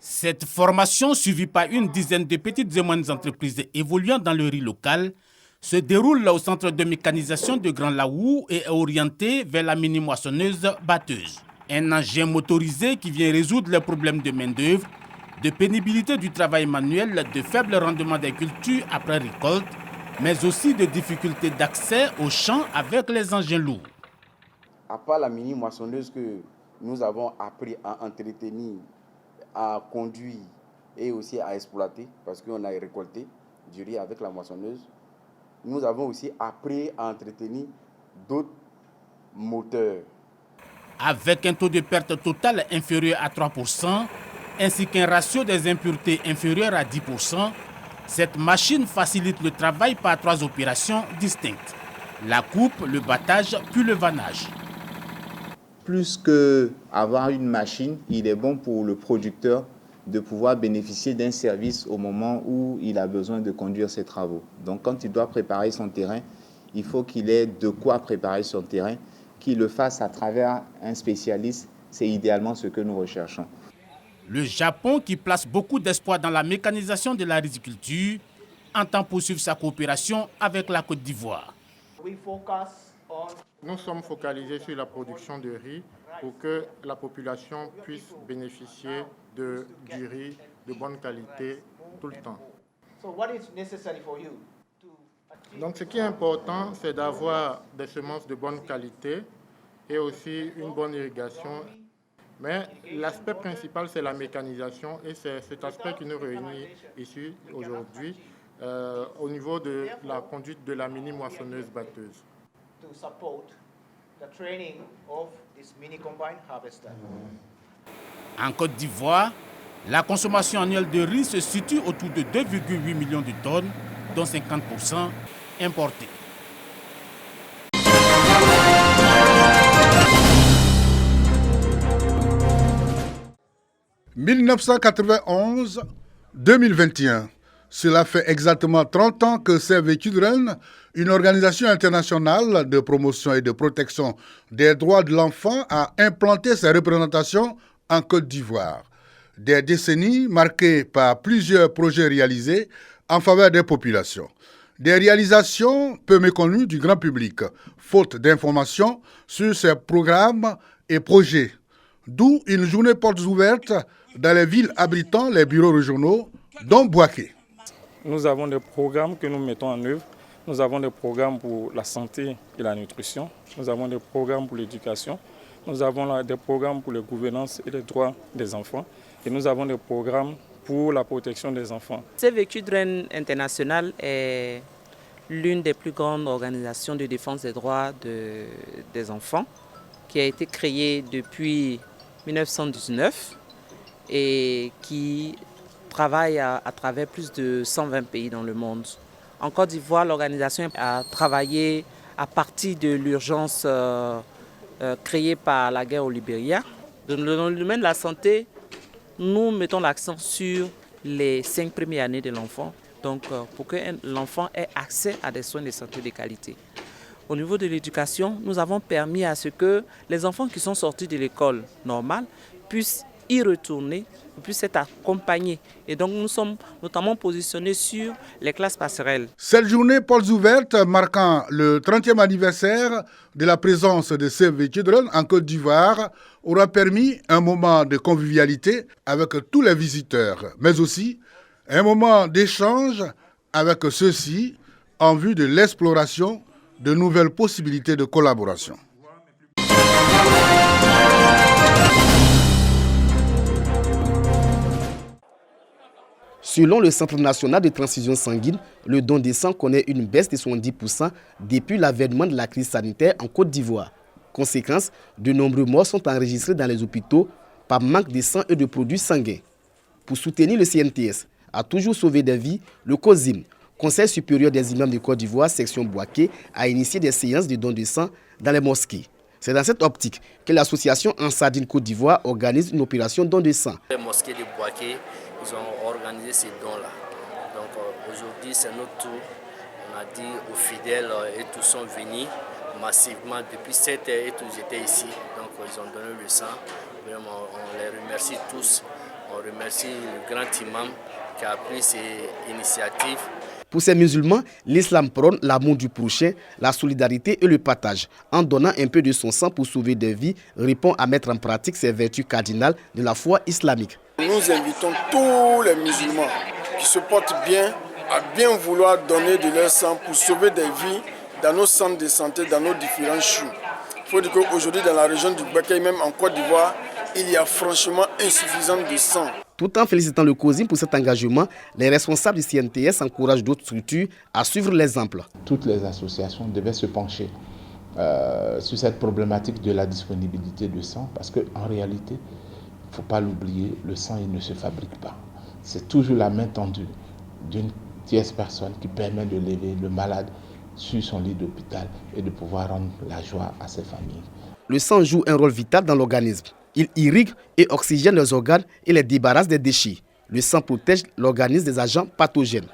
Cette formation, suivie par une dizaine de petites et moyennes entreprises évoluant dans le riz local, se déroule au centre de mécanisation de Grand Laou et est orientée vers la mini-moissonneuse batteuse. Un engin motorisé qui vient résoudre les problèmes de main-d'œuvre, de pénibilité du travail manuel, de faible rendement des cultures après récolte, mais aussi de difficultés d'accès aux champs avec les engins lourds. À part la mini-moissonneuse que nous avons appris à entretenir, à conduire et aussi à exploiter, parce qu'on a récolté du riz avec la moissonneuse, nous avons aussi appris à entretenir d'autres moteurs. Avec un taux de perte totale inférieur à 3%, ainsi qu'un ratio des impuretés inférieur à 10%, cette machine facilite le travail par 3 opérations distinctes: la coupe, le battage, puis le vannage. Plus qu'avoir une machine, il est bon pour le producteur de pouvoir bénéficier d'un service au moment où il a besoin de conduire ses travaux. Donc quand il doit préparer son terrain, il faut qu'il ait de quoi préparer son terrain, qu'il le fasse à travers un spécialiste. C'est idéalement ce que nous recherchons. Le Japon, qui place beaucoup d'espoir dans la mécanisation de la riziculture, entend poursuivre sa coopération avec la Côte d'Ivoire. Nous sommes focalisés sur la production de riz pour que la population puisse bénéficier du riz de bonne qualité tout le temps. Donc ce qui est important, c'est d'avoir des semences de bonne qualité et aussi une bonne irrigation. Mais l'aspect principal, c'est la mécanisation et c'est cet aspect qui nous réunit ici aujourd'hui au niveau de la conduite de la mini-moissonneuse batteuse. En Côte d'Ivoire, la consommation annuelle de riz se situe autour de 2,8 millions de tonnes, dont 50% importées. « 1991-2021. Cela fait exactement 30 ans que Save the Children, une organisation internationale de promotion et de protection des droits de l'enfant, a implanté ses représentations en Côte d'Ivoire. Des décennies marquées par plusieurs projets réalisés en faveur des populations. Des réalisations peu méconnues du grand public, faute d'informations sur ces programmes et projets. D'où une journée portes ouvertes dans les villes abritant les bureaux régionaux, dont Bouaké. Nous avons des programmes que nous mettons en œuvre. Nous avons des programmes pour la santé et la nutrition. Nous avons des programmes pour l'éducation. Nous avons des programmes pour la gouvernance et les droits des enfants. Et nous avons des programmes pour la protection des enfants. Save the Children International est l'une des plus grandes organisations de défense des droits des enfants, qui a été créée depuis 1919 et qui travaille à travers plus de 120 pays dans le monde. En Côte d'Ivoire, l'organisation a travaillé à partir de l'urgence créée par la guerre au Libéria. Dans le domaine de la santé, nous mettons l'accent sur les 5 premières années de l'enfant, donc pour que l'enfant ait accès à des soins de santé de qualité. Au niveau de l'éducation, nous avons permis à ce que les enfants qui sont sortis de l'école normale puissent y retourner, puissent être accompagnés. Et donc nous sommes notamment positionnés sur les classes passerelles. Cette journée portes ouvertes marquant le 30e anniversaire de la présence de Save the Children en Côte d'Ivoire aura permis un moment de convivialité avec tous les visiteurs, mais aussi un moment d'échange avec ceux-ci en vue de l'exploration de nouvelles possibilités de collaboration. Selon le Centre national de transfusion sanguine, le don de sang connaît une baisse de 70% depuis l'avènement de la crise sanitaire en Côte d'Ivoire. Conséquence, de nombreux morts sont enregistrés dans les hôpitaux par manque de sang et de produits sanguins. Pour soutenir le CNTS, a toujours sauvé des vies, le COSIM, Conseil supérieur des imams de Côte d'Ivoire, section Bouaké, a initié des séances de don de sang dans les mosquées. C'est dans cette optique que l'association Ansardine Côte d'Ivoire organise une opération don de sang. Les mosquées de Bouaké, ils ont organisé ces dons-là. Donc aujourd'hui, c'est notre tour. On a dit aux fidèles et tous sont venus massivement depuis 7 heures et tous étaient ici. Donc ils ont donné le sang. Vraiment, on les remercie tous. On remercie le grand imam qui a pris ces initiatives. Pour ces musulmans, l'islam prône l'amour du prochain, la solidarité et le partage. En donnant un peu de son sang pour sauver des vies, répond à mettre en pratique ces vertus cardinales de la foi islamique. Nous invitons tous les musulmans qui se portent bien à bien vouloir donner de leur sang pour sauver des vies dans nos centres de santé, dans nos différents CHU. Il faut dire qu'aujourd'hui, dans la région du Bécaye, même en Côte d'Ivoire, il y a franchement insuffisant de sang. Tout en félicitant le COSIM pour cet engagement, les responsables du CNTS encouragent d'autres structures à suivre l'exemple. Toutes les associations devaient se pencher sur cette problématique de la disponibilité de sang parce qu'en réalité, il ne faut pas l'oublier, le sang il ne se fabrique pas. C'est toujours la main tendue d'une tierce personne qui permet de lever le malade sur son lit d'hôpital et de pouvoir rendre la joie à ses familles. Le sang joue un rôle vital dans l'organisme. Il irrigue et oxygène les organes et les débarrasse des déchets. Le sang protège l'organisme des agents pathogènes.